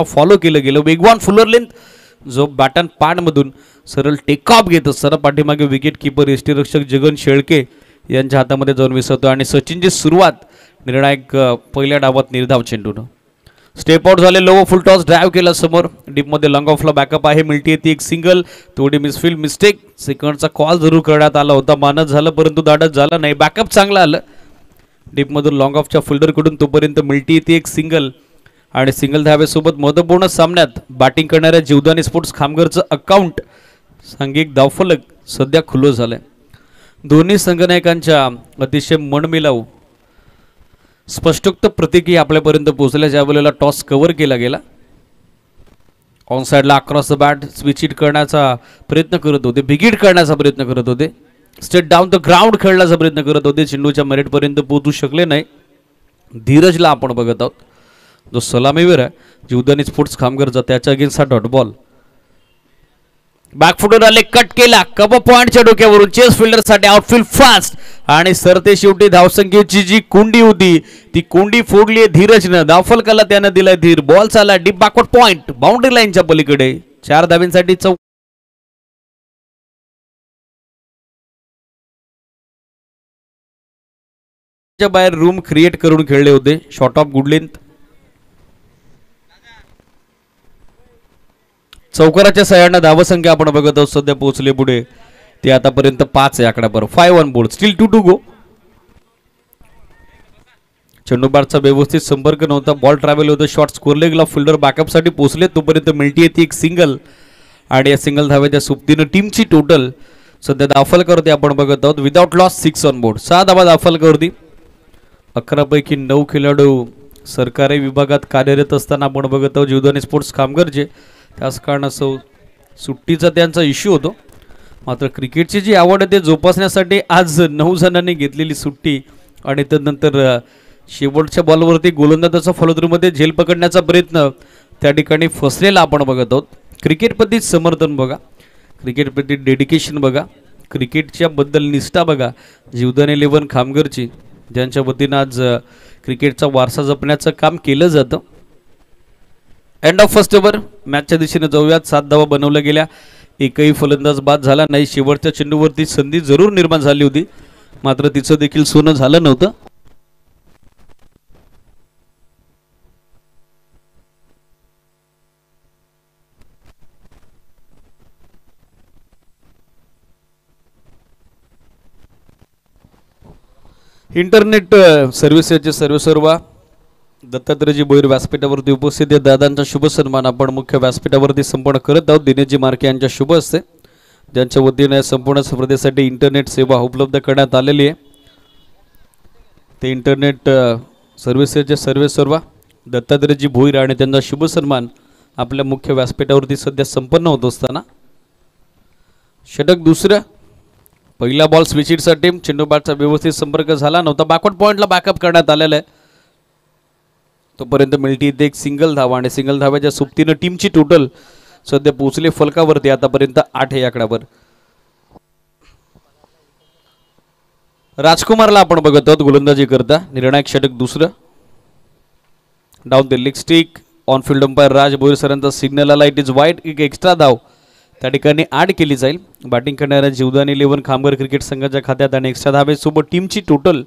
Follow केलं गेलं. वेगवान फुलर लेंथ जो बॅटन पॅडमधून सरळ टेक ऑफ घेत असताना पाठीमागे विकेट किपर यष्टीरक्षक जगन शेळके यांच्या हातामध्ये जाऊन विसरतो आणि सचिनची सुरुवात निर्णायक पहिल्या डावात निर्धाव चेंडून. स्टेप आउट झाले. लो फुल टॉस ड्राईव्ह केला समोर. डीपमध्ये लॉंग ऑफला बॅकअप आहे. मिळते ती एक सिंगल. थोडी मिसफील्ड मिस्टेक. सेकंडचा कॉल जरूर करण्यात आला होता. मानत झालं परंतु दाडत झाला नाही. बॅकअप चांगला आलं डीपमधून लॉंग ऑफच्या फिल्डरकडून. तोपर्यंत मिळते ती एक सिंगल आणि सिंगल धावेसोबत महत्त्वपूर्ण सामन्यात बॅटिंग करणाऱ्या जीवदानी स्पोर्ट्स खामगरचं अकाउंट सांघिक धावफलक सध्या खुलं झालंय. दोन्ही संघनायकांच्या अतिशय मनमिलावू स्पष्टोक्त प्रतिक्रिया आपल्यापर्यंत पोहोचल्या. ज्या वेळेला टॉस कव्हर केला गेला ऑन साइडला across the bat switch hit करण्याचा प्रयत्न करत होते. बिग हिट करण्याचा प्रयत्न करत होते. स्ट्रेट डाऊन द ग्राउंड खेळण्याचा प्रयत्न करत होते. चेंडूच्या मेरिटपर्यंत पोहोचू शकले नाही. धीरजला आपण बघत आहोत जो सलामीवीर आहे जीवदानी स्पोर्ट्स खामगरचा. त्याच्या अगेन्स्ट हा डॉट बॉल. बॅकफुटवर आले. कट केला. कव्हर पॉइंटच्या डोक्यावरून चेस फिल्डरसाठी आउटफील्ड फास्ट आणि सरते शेवटी धावसंख्येची जी कुंडी होती ती कुंडी फोडली धीरजनं. धावफलकाला त्यानं दिलाय धीर. बॉल चालला डीप बॅकवर्ड पॉइंट बाउंड्री लाईनच्या पलीकडे. 4 धाव्यांसाठी बाहेर रूम क्रिएट करून खेळले होते. Short of good length. चौकाराच्या सहाय्याने धावसंख्या आपण बघत आहोत सध्या पोहोचले पुढे. ते आतापर्यंत 5 आहे आकड्यावर. 5 on board. Still 2 to go. चेंडूबारचा व्यवस्थित संपर्क नव्हता. बॉल ट्रॅव्हल होतं. शॉर्ट स्कोर लेगला फिल्डर बॅकअपसाठी पोहोचले. तोपर्यंत मिळते ती एक सिंगल आणि या सिंगल धावेच्या सोबतीनं टीमची टोटल सध्या धावफलकावरती आपण बघत आहोत विदाउट लॉस 6 ऑन बोर्ड. 6 धावा धावफलकावरती. 11 पैकी 9 खेळाडू सरकारी विभागात कार्यरत असताना आपण बघत आहोत जीवदानी स्पोर्ट्स खामगरचे. त्याच कारणास्तव सुट्टीचा त्यांचा इश्यू होतो. मात्र क्रिकेटची जी आवड आहे ते जोपासण्यासाठी आज 9 जणांनी घेतलेली सुट्टी आणि त्यानंतर शेवटच्या बॉलवरती गोलंदाजाचा फॉलोथ्रूमध्ये झेल पकडण्याचा प्रयत्न त्या ठिकाणी फसलेला आपण बघत आहोत. क्रिकेटप्रती समर्थन बघा. क्रिकेटप्रती डेडिकेशन बघा. क्रिकेटच्या बद्दल निष्ठा बघा. जीवदानी 11 खामगरची ज्यांच्या वतीनं आज क्रिकेटचा वारसा जपण्याचं काम केलं जातं. End of first over. मॅचच्या दिशेने जाऊयात. 7 धावा बनवल्या गेल्या. एकही फलंदाज बाद झाला नाही. शेवटच्या चेंडूवरती संधी जरूर निर्माण झाली होती मात्र तिचं देखील सोनं झालं नव्हतं. इंटरनेट सर्व्हिसेसचे सर्वेसर्वा दत्तात्रयजी भोईर व्यासपीठावरती उपस्थित आहे. दादांचा शुभ सन्मान आपण मुख्य व्यासपीठावरती संपन्न करत आहोत. दिनेशजी मार्के यांच्या शुभ हस्ते ज्यांच्या वतीने संपूर्ण स्पर्धेसाठी इंटरनेट सेवा उपलब्ध करण्यात आलेली आहे. ते इंटरनेट सर्व्हिसेसचे सर्वेसर्वा दत्तात्रयजी भोईर आणि त्यांचा शुभ सन्मान आपल्या मुख्य व्यासपीठावरती सध्या संपन्न होत असताना षटक दुसरं. पहिला बॉल स्विच हिटसाठी. चेंडू बॅटचा व्यवस्थित संपर्क झाला नव्हता. बॅकवर्ड पॉइंटला बॅकअप करण्यात आलेला आहे. तोपर्यंत मिळती एक सिंगल धावा आणि सिंगल धाव्याच्या सोबतीनं टीमची टोटल सध्या पोहोचले फलकावरती आतापर्यंत 8 आहे आकड्यावर. राजकुमारला आपण बघत आहोत गोलंदाजी करता. निर्णायक षटक दुसरं. Down the leg stick. On field umpire Raj Bhoir सरांचा सिग्नल आला. It is wide. एक एक्स्ट्रा धाव त्या ठिकाणी ॲड केली जाईल. बॅटिंग करणाऱ्या जीवदानी 11 खामगर क्रिकेट संघाच्या खात्यात आणि एक्स्ट्रा धावेसोबत टीमची टोटल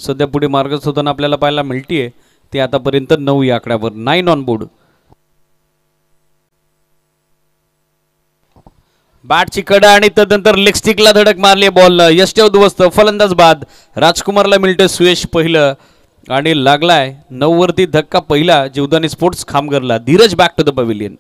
सध्या पुढे मार्गस्थ होताना आपल्याला पाहायला मिळते. ते आतापर्यंत 9 या आकड्यावर. 9 ऑन बोर्ड. बॅटची कडा आणि त्यानंतर लेग स्टिकला धडक मारली. बॉल यष्टी उद्ध्वस्त. फलंदाज बाद. राजकुमारला मिळतं सुयश पहिलं आणि लागलाय 9 वरती धक्का पहिला जीवदानी स्पोर्ट्स खामगरला. Dhiraj back to the pavilion.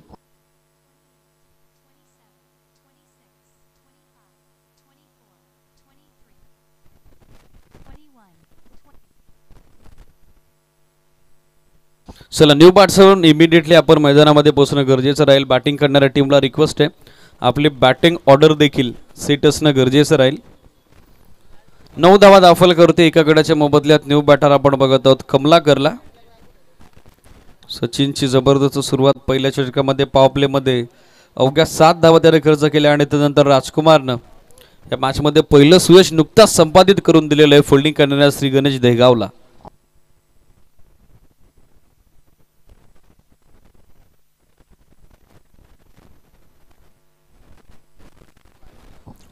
चला न्यू बॅट्समन इमिडिएटली आपण मैदानामध्ये पोहोचणं गरजेचं राहील. बॅटिंग करणाऱ्या टीमला रिक्वेस्ट आहे आपली बॅटिंग ऑर्डर देखील सेट असणं गरजेचं राहील. 9 धावा दाखल करते एका गडाच्या मोबदल्यात. न्यू बॅटर आपण बघत आहोत कमलाकरला. सचिनची जबरदस्त सुरुवात पहिल्या षटकामध्ये पॉवर प्लेमध्ये अवघ्या 7 धावा त्याने खर्च केल्या आणि त्यानंतर राजकुमारनं या मॅचमध्ये पहिलं सुयश नुकताच संपादित करून दिलेलं आहे फिल्डिंग करणाऱ्या श्री गणेश देगावला.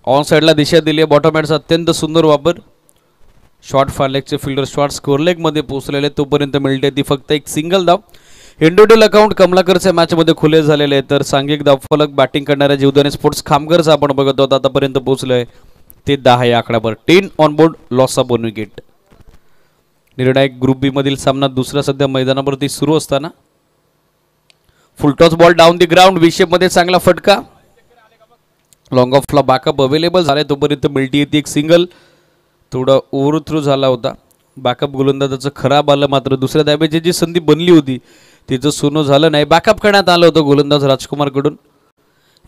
ऑन साईडला दिशा दिली आहे. बॉटम हँडचा अत्यंत सुंदर वापर. शॉर्ट फार लेगचे फिल्डर शॉर्ट स्कोअर लेगमध्ये पोहोचलेले, तोपर्यंत मिळते ती फक्त एक सिंगल धाव. इंडिव्हिज्युअल अकाउंट कमलाकरच्या मॅचमध्ये खुले झालेले आहे, तर सांघिक धावफलक बॅटिंग करणाऱ्या जीवदानी स्पोर्ट्स खामगरचा आपण बघत आहोत आतापर्यंत पोहोचलोय ते 10 या आकड्यावर. 10 on board, loss of 1 wicket. निर्णायक ग्रुप बी मधील सामना दुसरा सध्या मैदानावरती सुरू असताना full toss ball down the ground, V shape मध्ये चांगला फटका. लॉंग ऑफला बॅकअप अवेलेबल झालाय, तोपर्यंत मिळती एक सिंगल. थोडा ओव्हर थ्रू झाला होता, बॅकअप गोलंदाजाचं खराब आलं, मात्र दुसऱ्या धाब्याची जी संधी बनली होती तिचं सोनं झालं नाही. बॅकअप करण्यात आलं होतं गोलंदाज राजकुमार कडून.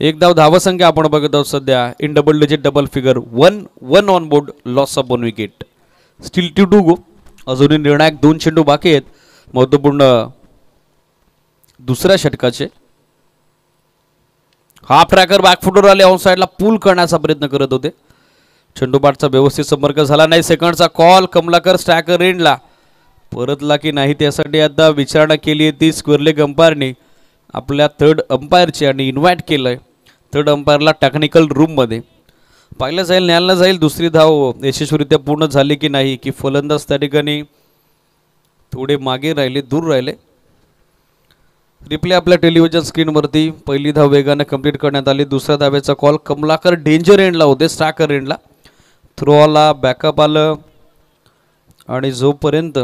एक धाव धावसंख्या आपण बघत आहोत सध्या in double digit double figure. 1 on board, loss of 1 wicket. Steel 2 गो. अजूनही निर्णायक 2 चेंडू बाकी आहेत महत्वपूर्ण दुसऱ्या षटकाचे. हाफ ट्रॅकर बॅकफुटवर आले, ऑन साईडला पूल करण्याचा प्रयत्न करत होते. चेंडू बॅटचा व्यवस्थित संपर्क झाला नाही. सेकंडचा कॉल. कमलाकर स्ट्रायकर एंडला परतला की नाही त्यासाठी आता विचारणा केली आहे ती स्क्वेअर लेग अंपायरने आपल्या थर्ड अंपायरची आणि इन्व्हाइट केलंय थर्ड अंपायरला टेक्निकल रूममध्ये. पाहिलं जाईल, न्यायला जाईल दुसरी धाव यशस्वीरित्या पूर्ण झाली की नाही, की फलंदाज त्या ठिकाणी थोडे मागे राहिले, दूर राहिले. रिप्ले आपल्या टेलिव्हिजन स्क्रीनवरती. पहिली धाव वेगाने कंप्लीट करण्यात आली. दुसऱ्या धावेचा कॉल. कमलाकर डेंजर एंडला होते, स्ट्रायकर एंडला. थ्रो आला, बॅकअप आलं आणि जोपर्यंत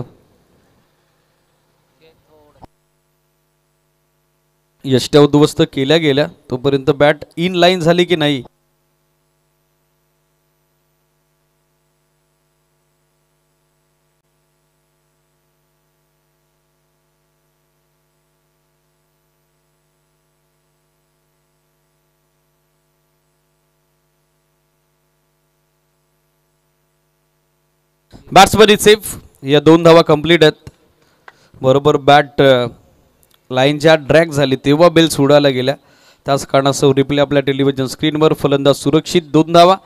यष्ट्या उद्ध्वस्त केल्या गेल्या तोपर्यंत बॅट इन लाईन झाली की नाही बॅट्समन इज सेफ. या 2 धावा कंप्लीट आहेत. बरोबर बॅट लाईनच्या ड्रॅग झाली तेव्हा बेल्स उडायला गेल्या, त्याच कारणास्तव रिप्ले आपल्या टेलिव्हिजन स्क्रीनवर. फलंदाज सुरक्षित. 2 धावा.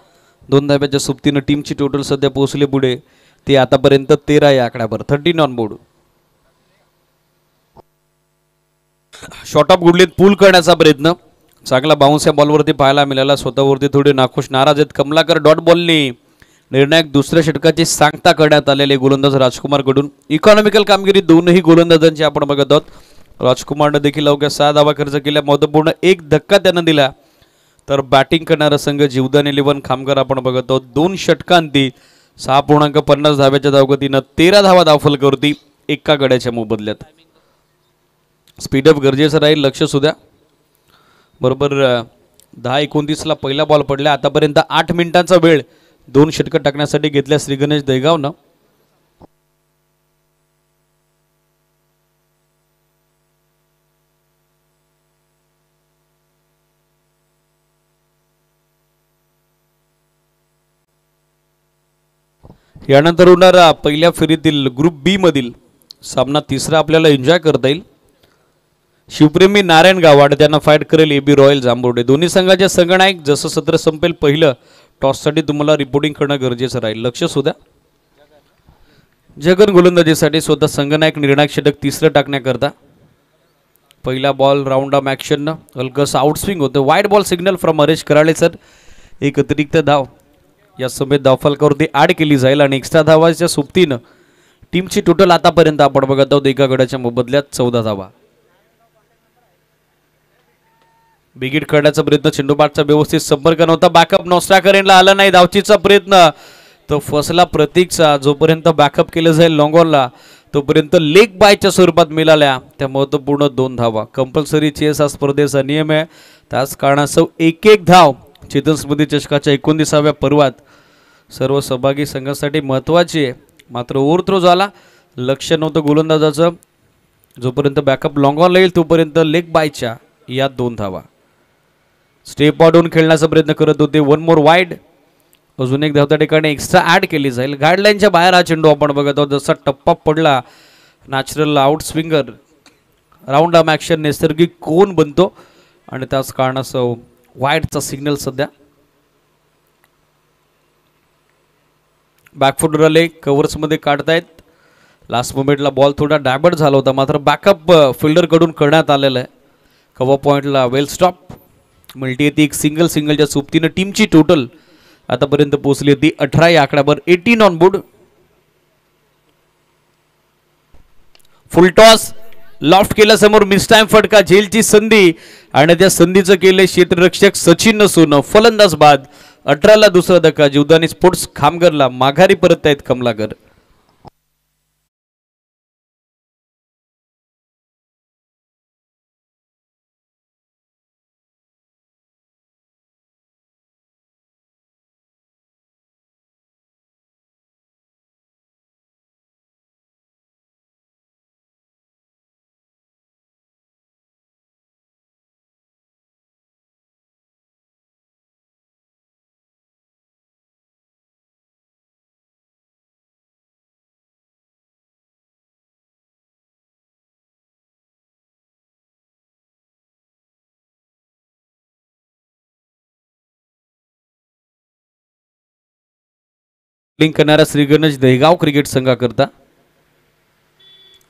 2 धाव्याच्या सोबतीनं टीमची टोटल सध्या पोहोचले पुढे ते आतापर्यंत 13 या आकड्यावर. 13 ऑन बोर्ड. शॉर्ट ऑफ गुडलीत पूल करण्याचा प्रयत्न. चांगला बाउन्स या बॉलवरती पाहायला मिळाला. स्वतःवरती थोडे नाखुश नाराज आहेत कमलाकर. डॉट बॉलने निर्णायक दुसऱ्या षटकाची सांगता करण्यात आलेले गोलंदाज राजकुमार कडून. इकॉनॉमिकल कामगिरी दोनही गोलंदाजांची आपण बघत आहोत. राजकुमारने देखील अवघ्या 6 धावा खर्च केल्या. महत्वपूर्ण एक धक्का त्यानं दिला, तर बॅटिंग करणारा संघ जीवदान 11 खामगार आपण बघत आहोत. 2 षटकांती 6.50 धाव्याच्या धावगतीनं 13 धावा धावफलकावरती एका गड्याच्या मोबदल्यात. स्पीडअप गरजेचं राहील, लक्ष सुद्धा. बरोबर 10:29 पहिला बॉल पडला. आतापर्यंत 8 मिनिटांचा वेळ 2 षटकं टाकण्यासाठी घेतल्या श्री गणेश दहेगावनं. यानंतर होणारा पहिल्या फेरीतील ग्रुप बी मधील सामना तिसरा आपल्याला एन्जॉय करता येईल. शिवप्रेमी नारायण गावाड त्यांना फाईट करेल एबी रॉयल जांभोर्डे. दोन्ही संघाचे संघनायक. जसं सत्र संपेल पहिलं टॉससाठी तुम्हाला रिपोर्टिंग करणं गरजेचं राहील, लक्ष सुद्धा. जगन गोलंदाजीसाठी स्वतः संघनायक निर्णायक षटक तिसरं टाकण्याकरता. पहिला बॉल राऊंड ऑफ ॲक्शननं हलकंसं आउटस्विंग होतं. Wide ball signal from Haresh Karale sir. एक अतिरिक्त धाव या समेत धावफलकावरती ॲड केली जाईल आणि एक्स्ट्रा धावाच्या सोबतीनं टीमची टोटल आतापर्यंत आपण बघत आहोत एका गड्याच्या मोबदल्यात 14 धावा. बिगिट करण्याचा प्रयत्न. चेंडू बॅटचा व्यवस्थित संपर्क नव्हता. बॅकअप नॉस्ट्राकर एंडला आला नाही. धावचीचा प्रयत्न तो फसला प्रतीकचा. जोपर्यंत बॅकअप केलं जाईल लॉंग ऑनला तोपर्यंत लेग बायच्या स्वरूपात मिळाल्या त्या महत्वपूर्ण 2 धावा. कंपल्सरी चेस हा स्पर्धेचा नियम आहे, त्याच कारणास्तव एक धाव चेतन स्मृती चषकाच्या 19व्या पर्वात सर्व सहभागी संघासाठी महत्त्वाची आहे. मात्र ओव्हर थ्रो झाला, लक्ष नव्हतं गोलंदाजाचं. जोपर्यंत बॅकअप लॉंग ऑन येईल तोपर्यंत लेग बायच्या या 2 धावा. स्टेप आउट होऊन खेळण्याचा प्रयत्न करत होते. 1 मोर वाईड. अजून एक धाव त्या ठिकाणी एक्स्ट्रा ॲड केली जाईल. गाईडलाईनच्या बाहेर हा चेंडू आपण बघत आहोत. जसा टप्पा पडला natural out swinger round of action नैसर्गिक कोन बनतो आणि त्याच कारणास्तव वाईडचा सिग्नल सध्या. बॅकफुट रले कव्हर्समध्ये काढतायत. लास्ट मोमेंटला बॉल थोडा डायबर्ट झाला होता, मात्र बॅकअप फिल्डरकडून करण्यात आलेला आहे. कव्हर पॉईंटला वेल स्टॉप. मिळते ती एक सिंगलच्या सोबतीनं टीमची टोटल आतापर्यंत पोहोचली होती 18 या आकड्यावर 18 on board. Full toss loft केला समोर, मिस टाइम फटका, झेलची संधी आणि त्या संधीचं केले क्षेत्ररक्षक सचिन नसून फलंदाज बाद. 18ला दुसरा धक्का, जीवदानी स्पोर्ट्स खामगरला माघारी परत आहेत कमलाकर. लिंक करणारा श्री गणेश दहेगाव क्रिकेट संघाकरता.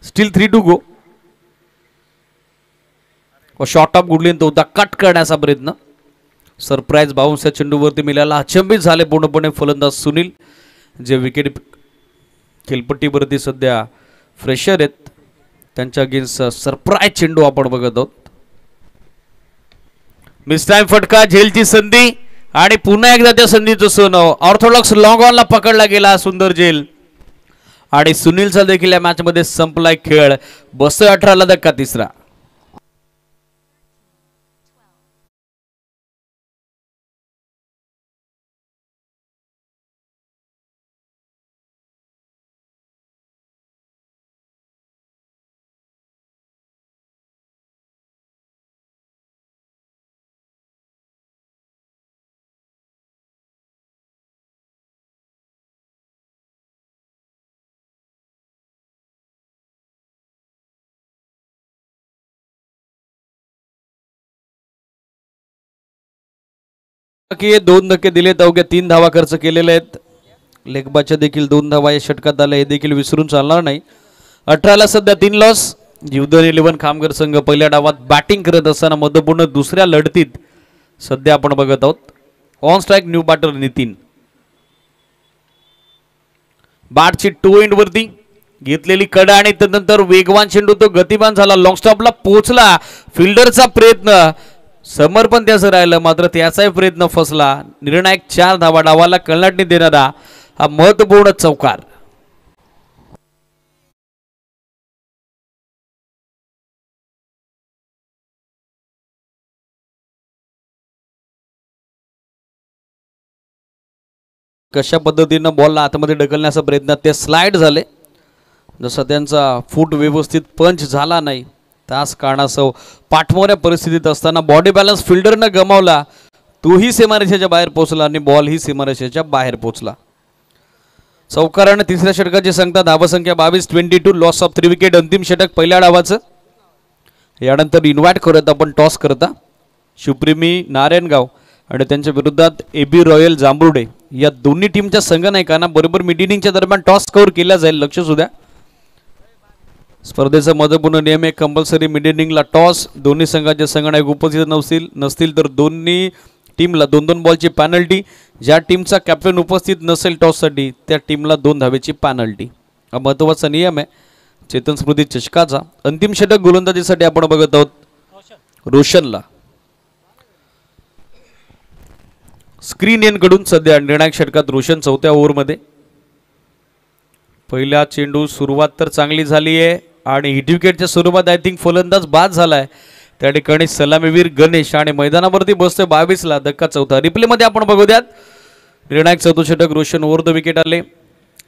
Still 3 to go. Short of good length तो कट करण्याचा प्रयत्न, सरप्राईज बाउन्स या चेंडूवरती मिळाला. अचंबित झाले पूर्णपणे फलंदाज सुनील, जे विकेट खेळपट्टीवरती सध्या फ्रेशर आहेत. त्यांच्या अगेन्स्ट सरप्राईज चेंडू आपण बघत आहोत. मिस टाइम फटका, झेलची संधी आणि पुन्हा एकदा त्या संधीचं सोनं. ऑर्थोडॉक्स लॉंग ऑनला पकडला गेला सुंदर झेल आणि सुनीलचा देखील या मॅच मध्ये संपलाय खेळ. बस 18ला धक्का तिसरा. की 2 धक्के दिलेत, अवघ्या 3 धावा खर्च केलेले आहेत. लेगबाच्या देखील 2 धावा या षटकात आल्या, हे देखील विसरून चालणार नाही. 18ला सध्या 3 लॉस. जीवदानी 11 खामगर संघ पहिल्या डावात बॅटिंग करत असताना मधपूर्ण दुसऱ्या लढतीत सध्या आपण बघत आहोत. On strike new batter Nitin. बॅटची टो एंड वरती घेतलेली कडा आणि त्यानंतर वेगवान चेंडू तो गतिमान झाला, लॉंग स्टॉपला पोहोचला. फिल्डरचा प्रयत्न, समर्पण त्याचं राहिलं, मात्र त्याचाही प्रयत्न फसला. निर्णायक 4 धावा, डावाला कळनाटणी देणारा हा महत्वपूर्ण चौकार. कशा पद्धतीनं बॉलला आतमध्ये ढकलण्याचा प्रयत्न, ते स्लाइड झाले. जसं त्यांचा फूट व्यवस्थित पंच झाला नाही, त्याच कारणास्तव पाठमोऱ्या परिस्थितीत असताना बॉडी बॅलन्स फिल्डरनं गमावला. तोही सीमारेषेच्या बाहेर पोहोचला आणि बॉल ही सीमारेषेच्या बाहेर पोहोचला. चौकाराने तिसऱ्या षटकाची सांगता धावसंख्या 22, 22, लॉस ऑफ 3 विकेट. अंतिम षटक पहिल्या डावाचं. यानंतर इन्व्हाइट करत आपण टॉस करता शिवप्रेमी नारायणगाव आणि त्यांच्या विरोधात AB रॉयल जांभुर्डे या दोन्ही टीमच्या संघनायकांना बरोबर मिड इनिंगच्या दरम्यान टॉस कव्हर केला जाईल. लक्ष सुद्धा स्पर्धेचा महत्त्वपूर्ण नियम आहे, कंपल्सरी मिड इनिंगला टॉस. दोन्ही संघाचे संघनायक उपस्थित नसतील तर दोन्ही टीमला 2-2 बॉलची पॅनल्टी. ज्या टीमचा कॅप्टन उपस्थित नसेल टॉससाठी त्या टीमला 2 धावेची पॅनल्टी. हा महत्त्वाचा नियम आहे चेतन स्मृती चषकाचा. अंतिम षटक गोलंदाजीसाठी आपण बघत आहोत रोशनला. स्क्रीन एन कडून सध्या निर्णायक षटकात रोशन 4थ्या ओव्हरमध्ये. पहिला चेंडू सुरुवात तर चांगली झाली आहे आणि हिट विकेटच्या स्वरूपात आय थिंक फलंदाज बाद झालाय. त्या ठिकाणी सलामीवीर गणेश आणि मैदानावरती बसतोय 22ला धक्का चौथा. रिप्लेमध्ये आपण बघू द्यात. निर्णायक 4थं षटक रोशन ओव्हर द विकेट आले.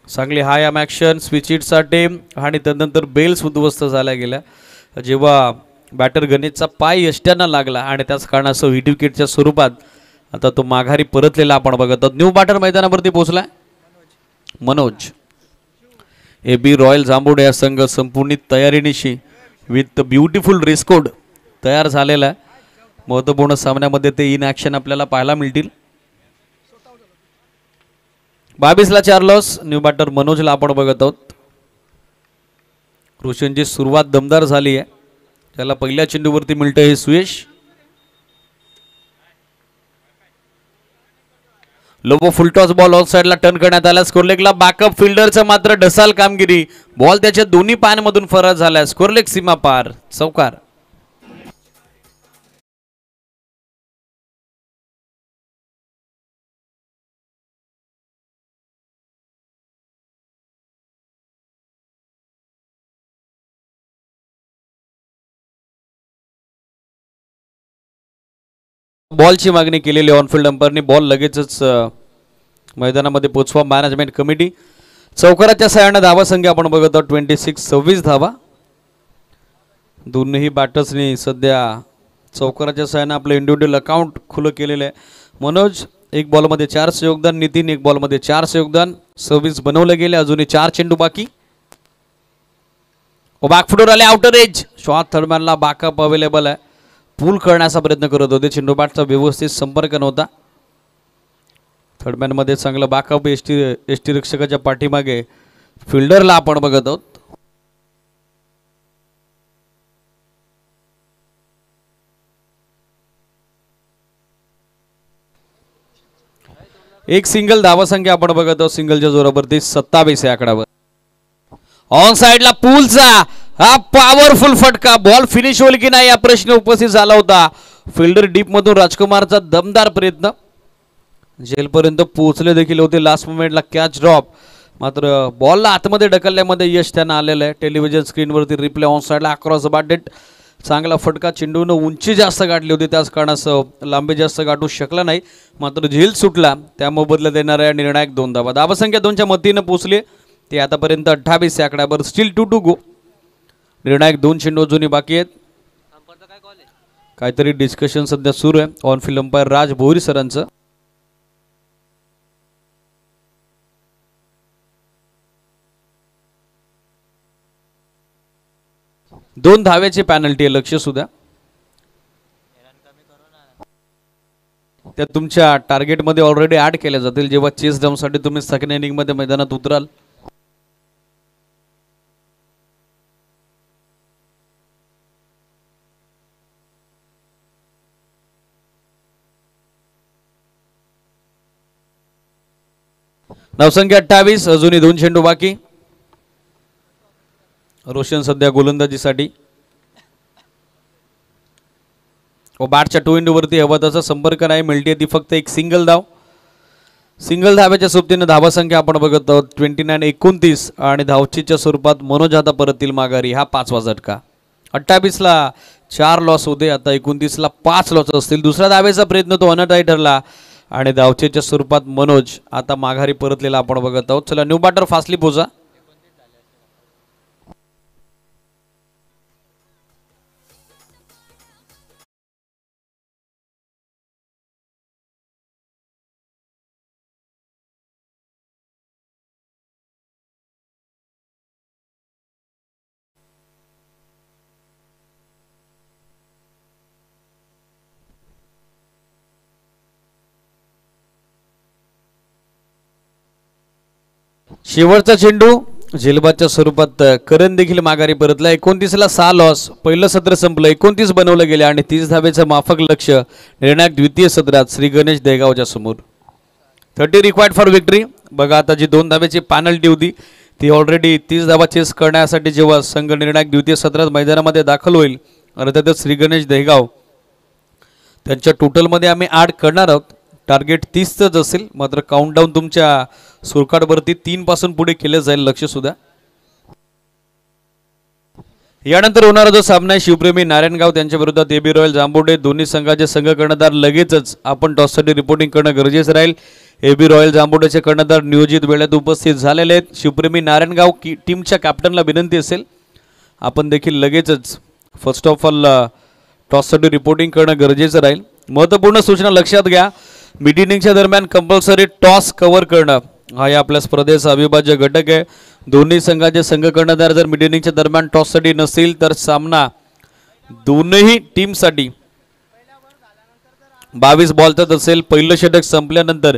चांगली हाय आम ॲक्शन, स्विच हिटसाठी आणि त्यानंतर बेल्स उद्ध्वस्त झाल्या गेल्या जेव्हा बॅटर गणेशचा पाय यष्ट्यांना लागला आणि त्याच कारणास्तव हिट विकेटच्या स्वरूपात आता तो माघारी परतलेला आपण बघत आहोत. न्यू बॅटर मैदानावरती पोहोचलाय मनोज. AB रॉयल जांभुर्डे या संघ संपूर्ण तयारीनिशी विथ ब्युटिफुल रेस कोड तयार झालेला आहे. महत्त्वपूर्ण सामन्यामध्ये ते इन ॲक्शन आपल्याला पाहायला मिळतील. 22ला 4 लॉस. न्यू बॅटर मनोजला आपण बघत आहोत. रोशनची सुरुवात दमदार झाली आहे. त्याला पहिल्या चेंडूवरती मिळतं हे Suyash. Lobo full toss ball of साइडला टर्न करण्यात आला. स्कोरलेगला बॅकअप फिल्डरचा मात्र ढसाल कामगिरी. बॉल त्याच्या दोन्ही पायांमधून फरार झाला. स्कोरलेग सीमा पार, चौकार. बॉलची मागणी केलेली ऑनफिल्ड अंपायरनी. बॉल लगेचच मैदानामध्ये पोचवा मॅनेजमेंट कमिटी. चौकाराच्या सहाय्याने धावा संख्या आपण बघत आहोत 26 धावा. दोन्ही बॅटर्सनी सध्या चौकाराच्या सहाय्याने आपलं इंडिव्हिज्युअल अकाउंट खुलं केलेलं आहे. मनोज एक बॉलमध्ये 4चं योगदान, नितीन एक बॉलमध्ये 4चं योगदान. 26 बनवले गेले, अजूनही 4 चेंडू बाकी. बॅकफुटवर आले, आउटर एज. शॉट थर्डमॅनला बॅकअप अवेलेबल आहे. पूल करण्याचा प्रयत्न करत होते, चेंडू बॅटचा व्यवस्थित संपर्क नव्हता. थर्डमॅन मध्ये चांगलं बॅकअप एसटी रक्षकाच्या पाठीमागे फिल्डरला आपण बघत आहोत. एक सिंगल धावा संख्या आपण बघत आहोत. सिंगलच्या जोरावरती 27 या आकड्यावर. ऑन साइडला पूलचा हा पॉवरफुल फटका. बॉल फिनिश होईल की नाही या प्रश्न उपस्थित झाला होता. फिल्डर डीप मधून राजकुमारचा दमदार प्रयत्न, जेलपर्यंत पोहोचले देखील होते. लास्ट मोमेंटला कॅच ड्रॉप, मात्र बॉलला आतमध्ये ढकलण्यामध्ये यश त्यांना आलेलं आहे. टेलिव्हिजन स्क्रीनवरती रिप्ले. ऑन साइडला अक्रॉस बाटेट चांगला फटका. चेंडूनं उंची जास्त गाठली होती, त्याच कारणासह लांबी जास्त गाठू शकला नाही, मात्र झेल सुटला. त्या मोबदल्यात देणाऱ्या निर्णायक 2 धावा. धावासंख्या 2च्या मतीनं पोहोचली. ते आतापर्यंत 28 या आकड्यावर. स्टील 2 to गो. निर्णायक 2 चेंडू अजूनही बाकी आहेत. काहीतरी डिस्कशन सध्या सुरू आहे ऑनफिल्ड अंपायर राज भोईर सरांचं. दोन धाव्याची पॅनल्टी आहे, लक्ष सुद्धा. त्या तुमच्या टार्गेटमध्ये ऑलरेडी ऍड केल्या जातील जेव्हा चेस डाऊनसाठी तुम्ही सेकंड इनिंग मध्ये मैदानात उतराल. धावसंख्या 28, अजूनही 2 चेंडू बाकी. रोशन सध्या गोलंदाजीसाठी. बॅटच्या 2 इंडूवरती हवा तसा संपर्क नाही. मिळते ती फक्त एक सिंगल धाव. सिंगल धाव्याच्या सोबतीने धावा संख्या आपण बघत आहोत 29-29 आणि धावचीच्या स्वरूपात मनोज आता परततील माघारी. हा 5वा झटका. 28ला 4 लॉस होते, आता 29ला 5 लॉस असतील. दुसऱ्या धावेचा प्रयत्न तो अनटाई ठरला आणि धावचेच्या स्वरूपात मनोज आता माघारी परतलेला आपण बघत आहोत. चला न्यू बॅटर फास्टली पोचा. शेवटचा चेंडू झेलबादच्या स्वरूपात करण देखील माघारी परतला. 29ला 6 लॉस. पहिलं सत्र संपलं, 29 बनवलं गेले आणि 30 धावेचं माफक लक्ष निर्णायक द्वितीय सत्रात श्री गणेश देगावच्या समोर. 30 रिक्वायर्ड फॉर विक्ट्री. बघा आता जी 2 धावेची पॅनल्टी होती ती ऑलरेडी 30 धावा चेस करण्यासाठी जेव्हा संघ निर्णायक द्वितीय सत्रात मैदानामध्ये दाखल होईल, अर्थातच श्री गणेश देगाव त्यांच्या टोटलमध्ये आम्ही ॲड करणार आहोत. टार्गेट 30च असेल, मात्र काउंटडाऊन तुमच्या स्कोरकार्डवरती 3 पासून पुढे केलं जाईल, लक्ष सुद्धा. यानंतर होणारा जो सामना आहे शिवप्रेमी नारायणगाव त्यांच्या विरोधात एबी रॉयल जांबुडे. दोन्ही संघाचे संघ कर्णधार लगेचच आपण टॉससाठी रिपोर्टिंग करणं गरजेचं राहील. एबी रॉयल जांबुडेचे कर्णधार नियोजित वेळेत उपस्थित झालेले आहेत. शिवप्रेमी नारायणगाव टीमच्या कॅप्टनला विनंती असेल आपण देखील लगेचच फर्स्ट ऑफ ऑल टॉससाठी रिपोर्टिंग करणं गरजेचं राहील. महत्त्वपूर्ण सूचना लक्षात घ्या. मिड इनिंगच्या दरम्यान कंपल्सरी टॉस कव्हर करणं हा या आपल्या स्पर्धेचा अविभाज्य घटक आहे. दोन्ही संघाचे संघ कर्णधार जर मिड इनिंगच्या दरम्यान टॉससाठी नसेल तर सामना दोन्ही टीमसाठी 22 बॉलचाच असेल. पहिलं षटक संपल्यानंतर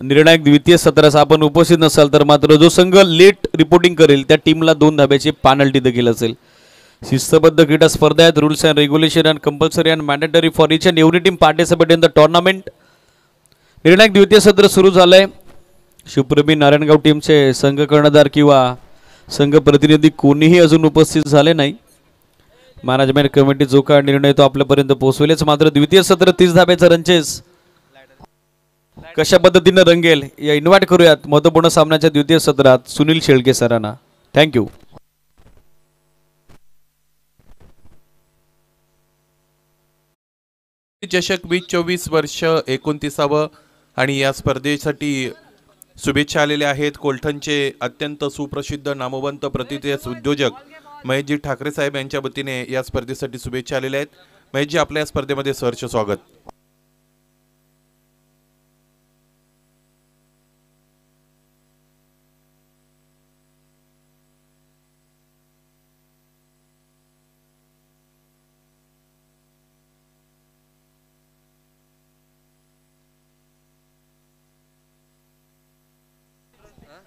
निर्णायक द्वितीय सत्रास आपण उपस्थित नसाल तर मात्र जो संघ लेट रिपोर्टिंग करेल त्या टीमला 2 धाब्याची पेनल्टी देखील असेल. शिस्तबद्ध क्रीडा स्पर्धा आहेत. Rules and regulation and compulsory and mandatory for each and every team participate in the tournament. निर्णायक द्वितीय सत्र सुरू झालंय. शिवप्रेमी नारायणगाव टीमचे संघ कर्णधार किंवा संघ प्रतिनिधी कोणीही अजून उपस्थित झाले नाही. मॅनेजमेंट कमिटी जो काय निर्णय तो आपल्यापर्यंत पोहोचवेलच. मात्र द्वितीय सत्र 30 धाब्याचा रनचेस कशा पद्धतीने रंगेल या इन्व्हाइट करूयात महत्वपूर्ण सामन्याच्या द्वितीय सत्रात सुनील शेळके सरांना. थँक्यू. चषक 2024 वर्ष 29वे आणि या स्पर्धेसाठी शुभेच्छा आलेल्या आहेत. कोलठणचे अत्यंत सुप्रसिद्ध नामवंत प्रतिथयश उद्योजक महेशजी ठाकरे साहेब यांच्या वतीने या स्पर्धेसाठी शुभेच्छा आलेल्या आहेत. महेशजी, आपल्या या स्पर्धेमध्ये सहर्ष स्वागत.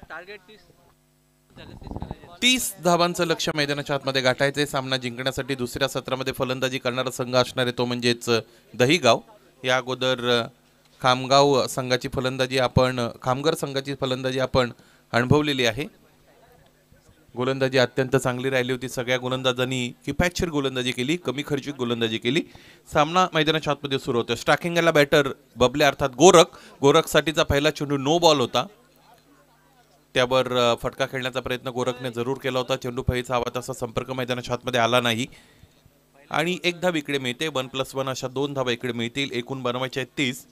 टार्गेट 30 धावांचं लक्ष्य मैदानाच्या आतमध्ये गाठायचे. सामना जिंकण्यासाठी दुसऱ्या सत्रामध्ये फलंदाजी करणारा संघ असणार आहे तो म्हणजेच दहीगाव. या अगोदर खामगाव संघाची फलंदाजी खामगर संघाची फलंदाजी आपण अनुभवलेली आहे. गोलंदाजी अत्यंत चांगली राहिली होती. सगळ्या गोलंदाजांनी किफायतशीर गोलंदाजी केली, कमी खर्चिक गोलंदाजी केली. सामना मैदानाच्या आतमध्ये सुरू होतो. स्ट्रायकिंगला बॅटर बबले अर्थात गोरखसाठीचा पहिला चेंडू नो बॉल होता. त्यावर फटका खेळण्याचा प्रयत्न गोरखने जरूर केला होता. चेंडू फळीचा हवा तसा संपर्क मैदानाच्या आतमध्ये आला नाही आणि एक धाव इकडे मिळते. 1+1 अशा 2 धावा इकडे मिळतील. एकूण बनवायचे आहेत 30.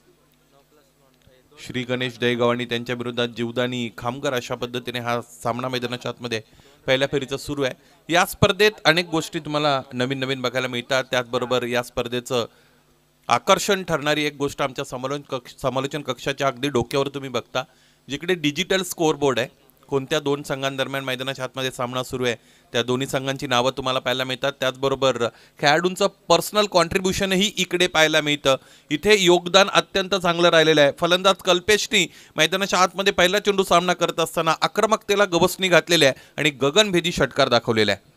श्री गणेश दहीगाव आणि त्यांच्या विरोधात जीवदानी खामगर अशा पद्धतीने हा सामना मैदानाच्या आतमध्ये पहिल्या फेरीचा सुरू आहे. या स्पर्धेत अनेक गोष्टी तुम्हाला नवीन नवीन बघायला मिळतात. त्याचबरोबर या स्पर्धेचं आकर्षण ठरणारी एक गोष्ट आमच्या समालोचन कक्षाच्या अगदी डोक्यावर तुम्ही बघता, जिकडे डिजिटल स्कोअरबोर्ड आहे. कोणत्या दोन संघांदरम्यान मैदानाच्या आतमध्ये सामना सुरू आहे त्या दोन्ही संघांची नावं तुम्हाला पाहायला मिळतात. त्याचबरोबर खेळाडूंचं पर्सनल कॉन्ट्रीब्युशनही इकडे पाहायला मिळतं. इथे योगदान अत्यंत चांगलं राहिलेलं आहे. फलंदाज कल्पेशनी मैदानाच्या आतमध्ये पहिला चेंडू सामना करत असताना आक्रमकतेला गवसणी घातलेली आहे आणि गगनभेदी षटकार दाखवलेला आहे.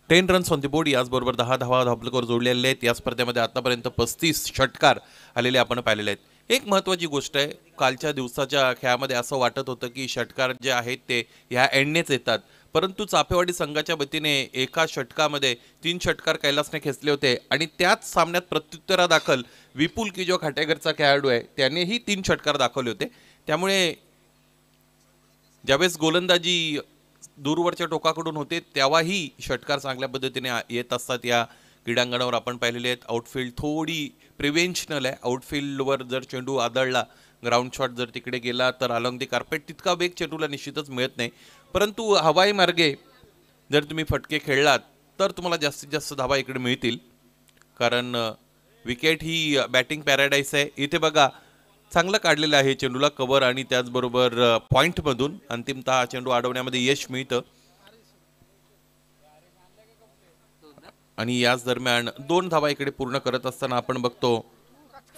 10 रन्स ऑन द बोर्ड. याचबरोबर 10 धावा धाबलकर जोडलेले आहेत. या स्पर्धेमध्ये आतापर्यंत 35 षटकार आलेले आपण पाहिलेले आहेत. एक महत्त्वाची गोष्ट आहे, कालच्या दिवसाच्या खेळामध्ये असं वाटत होतं की षटकार जे आहेत ते ह्या एंडनेच येतात, परंतु चाफेवाडी संघाच्या वतीने एका षटकामध्ये 3 षटकार कैलासने खेचले होते आणि त्याच सामन्यात प्रत्युत्तरादाखल विपुल की जो खाटेकरचा खेळाडू आहे त्यानेही 3 षटकार दाखवले होते. त्यामुळे ज्यावेळेस गोलंदाजी दूरवरच्या टोकाकडून होते तेव्हाही षटकार चांगल्या पद्धतीने येत असतात. या क्रीडांगणावर आपण पाहिलेले आहेत. आउटफील्ड थोडी प्रिव्हेन्शनल आहे. आउटफील्डवर जर चेंडू आदळला, ग्राउंड शॉट जर तिकडे गेला तर अलॉंग दी कार्पेट तितका वेग चेंडूला निश्चितच मिळत नाही. परंतु हवाई मार्गे जर तुम्ही फटके खेळलात तर तुम्हाला जास्तीत जास्त धावा इकडे मिळतील, कारण विकेट ही बॅटिंग पॅराडाईस आहे. इथे बघा चांगलं काढलेलं आहे चेंडूला कव्हर आणि त्याचबरोबर पॉइंटमधून अंतिमतः चेंडू अडवण्यामध्ये यश मिळतं. आणि याच दरम्यान 2 धावा इकडे पूर्ण करत असताना आपण बघतो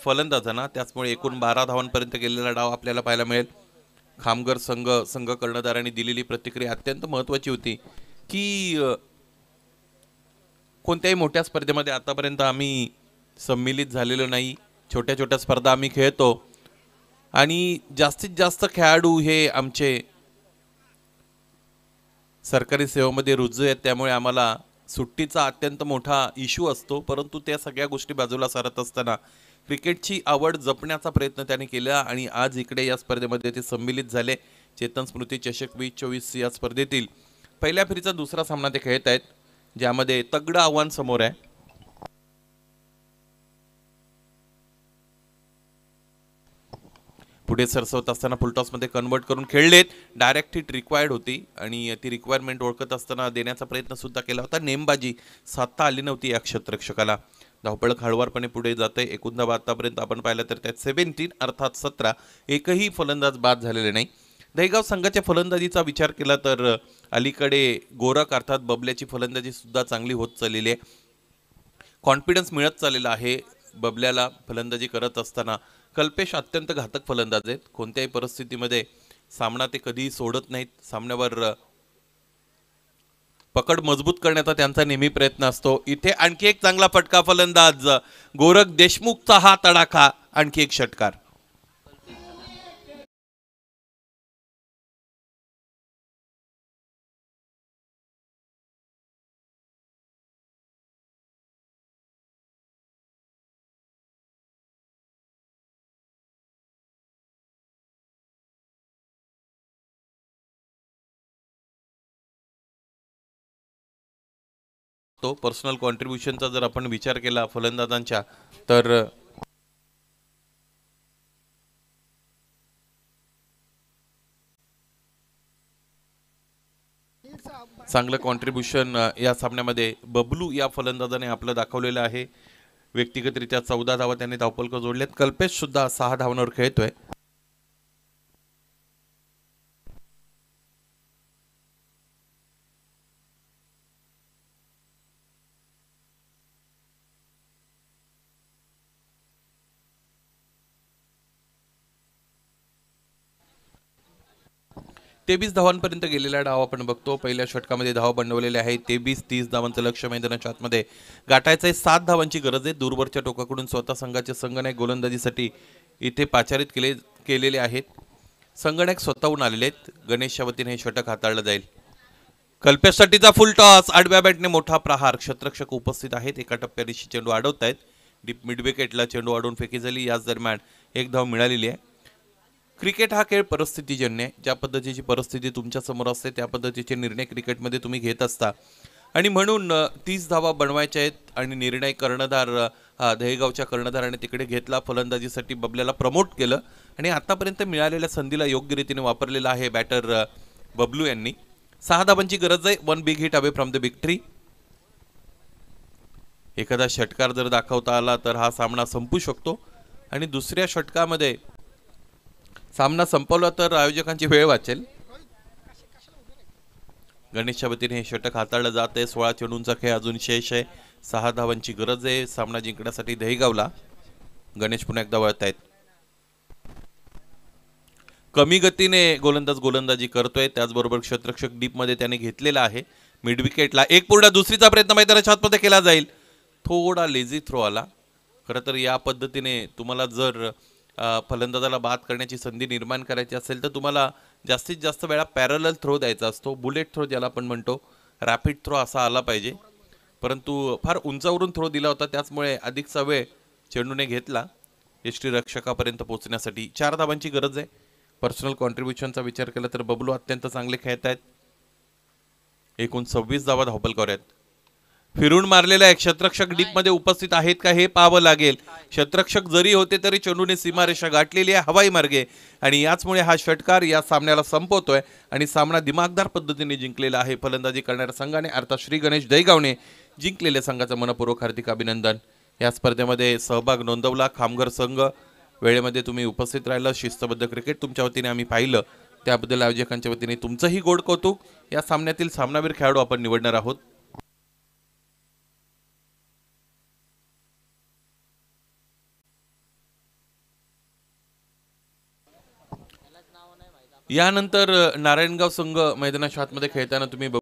फलंदाजांना. त्याचमुळे एकूण 12 धावांपर्यंत गेलेला डाव आपल्याला पाहायला मिळेल. खामगर संघ कर्णधारांनी दिलेली प्रतिक्रिया अत्यंत महत्त्वाची होती की कोणत्याही मोठ्या स्पर्धेमध्ये आतापर्यंत आम्ही सम्मिलित झालेलो नाही. छोट्या छोट्या स्पर्धा आम्ही खेळतो आणि जास्तीत जास्त खेळाडू हे आमचे सरकारी सेवेमध्ये रुजू आहेत, त्यामुळे आम्हाला सुट्टीचा अत्यंत मोठा इश्यू असतो. परंतु त्या सगळ्या गोष्टी बाजूला सारत असताना क्रिकेटची आवड जपण्याचा प्रयत्न त्यांनी केला आणि आज इकडे या स्पर्धेमध्ये ते सम्मिलित झाले. चेतन स्मृती चषक 2024 या स्पर्धेतील पहिल्या फेरीचा दुसरा सामना ते खेळत आहेत, ज्यामध्ये तगडं आव्हान समोर आहे. पुढे सरसवत असताना फुलटॉसमध्ये कन्वर्ट करून खेळलेत. डायरेक्ट हिट रिक्वायर्ड होती आणि ती रिक्वायरमेंट ओळखत असताना देण्याचा प्रयत्न सुद्धा केला होता. नेमबाजी साधता आली नव्हती या क्षेत्ररक्षकाला. धावपळ हळवारपणे पुढे जाते. एकूण धावा आतापर्यंत आपण पाहिलं तर त्यात 17 अर्थात 17 एकही फलंदाज बाद झालेले नाही. दहीगाव संघाच्या फलंदाजीचा विचार केला तर अलीकडे गोरख अर्थात बबल्याची फलंदाजी सुद्धा चांगली होत चाललेली आहे. कॉन्फिडन्स मिळत चाललेला आहे बबल्याला फलंदाजी करत असताना. कल्पेश अत्यंत घातक फलंदाज आहेत. कोणत्याही परिस्थितीमध्ये सामना ते कधी सोडत नाहीत. सामन्यावर पकड मजबूत करण्याचा त्यांचा नेहमी प्रयत्न असतो. इथे आणखी एक चांगला फटका फलंदाज गोरख देशमुखचा हा तडाखा, आणखी एक षटकार. तो पर्सनल कॉन्ट्रीब्युशनचा जर आपण विचार केला फलंदाजांच्या, तर चांगलं कॉन्ट्रीब्युशन या सामन्यामध्ये बबलू या फलंदाजाने आपलं दाखवलेलं आहे. व्यक्तिगतरित्या 14 धावा त्याने धावफलक जोडलेत. कल्पेश सुद्धा 6 धावांवर खेळतोय. तेवीस धावांपर्यंत गेलेला डाव आपण बघतो. पहिल्या षटकामध्ये धावा बनवलेल्या आहेत. 23-30 धावांचं लक्ष्य मैदानाच्या आतमध्ये गाठायचं आहे. 7 धावांची गरज आहे. दूरवरच्या टोकाकडून स्वतः संघाचे संगणक गोलंदाजीसाठी इथे पाचारित केलेले आहेत. संगणक स्वतःहून आलेले आहेत. गणेशच्या वतीने हे षटक हाताळलं जाईल. कल्पेशसाठीचा फुल टॉस, आडव्या बॅटने मोठा प्रहार. क्षेत्ररक्षक उपस्थित आहेत. एका टप्प्यात चेंडू अडवतायत. डीप मिड विकेटला चेंडू अडवून फेकी झाली. याच दरम्यान एक धाव मिळालेली आहे. क्रिकेट हा खेळ परिस्थितीजन्य आहे. ज्या पद्धतीची परिस्थिती तुमच्या समोर असते त्या पद्धतीचे निर्णय क्रिकेटमध्ये तुम्ही घेत असता, आणि म्हणून 30 धावा बनवायच्या आहेत. आणि निर्णय कर्णधार दहेगावच्या कर्णधाराने तिकडे घेतला. फलंदाजीसाठी बबल्याला प्रमोट केलं आणि आतापर्यंत मिळालेल्या संधीला योग्य रीतीने वापरलेला आहे बॅटर बबलू यांनी. 6 धावांची गरज आहे. 1 big hit away from the victory. एखादा षटकार जर दाखवता आला तर हा सामना संपू शकतो. आणि दुसऱ्या षटकामध्ये सामना संपवला तर आयोजकांची वेळ वाचेल. गणेशच्या वतीने हे षटक हाताळलं जात आहे. 16 चेंडूंचा खेळ अजून शेष आहे. 6 धावांची गरज आहे सामना जिंकण्यासाठी दहेगावला. गणेश पुन्हा एकदा वळत आहेत. कमी गतीने गोलंदाजी करतोय. त्याचबरोबर क्षेत्ररक्षक डीप मध्ये त्याने घेतलेला आहे. मिड विकेटला एक पूर्ण दुसरीचा प्रयत्न मैदानाच्या आतमध्ये केला जाईल. थोडा लेझी थ्रो आला. खरं तर या पद्धतीने तुम्हाला जर फलंदाजाला बाद करण्याची संधी निर्माण करायची असेल तर तुम्हाला जास्तीत जास्त वेळा पॅरलल थ्रो द्यायचा असतो. बुलेट थ्रो ज्याला आपण म्हणतो, रॅपिड थ्रो असा आला पाहिजे. परंतु फार उंचावरून थ्रो दिला होता, त्याचमुळे अधिकचा वेळ चेंडूने घेतला यष्टीरक्षकापर्यंत पोहोचण्यासाठी. 4 धावांची गरज आहे. पर्सनल कॉन्ट्रीब्युशनचा विचार केला तर बबलू अत्यंत चांगले खेळत आहेत. एकूण 26 धावा धावफलकावर आहेत. फिरून मारलेला एक क्षेत्ररक्षक डीप मध्ये उपस्थित आहेत का हे पाहावं लागेल. क्षेत्ररक्षक जरी होते तरी चेंडूने सीमारेषा गाठलेली आहे हवाई मार्गे, आणि याचमुळे हा षटकार या सामन्याला संपवतोय आणि सामना दिमागदार पद्धतीने जिंकलेला आहे फलंदाजी करणाऱ्या संघाने, अर्थात श्री गणेश दहेगावने. जिंकलेल्या संघाचं मनपूर्वक हार्दिक अभिनंदन. या स्पर्धेमध्ये सहभाग नोंदवला खामघर संघ. वेळेमध्ये तुम्ही उपस्थित राहिला. शिस्तबद्ध क्रिकेट तुमच्या वतीने आम्ही पाहिलं, त्याबद्दल आयोजकांच्या वतीने तुमचंही गोड कौतुक. या सामन्यातील सामनावीर खेळाडू आपण निवडणार आहोत. यानंतर नारायणगाव संघ मैदानाच्या आतमध्ये खेळताना तुम्ही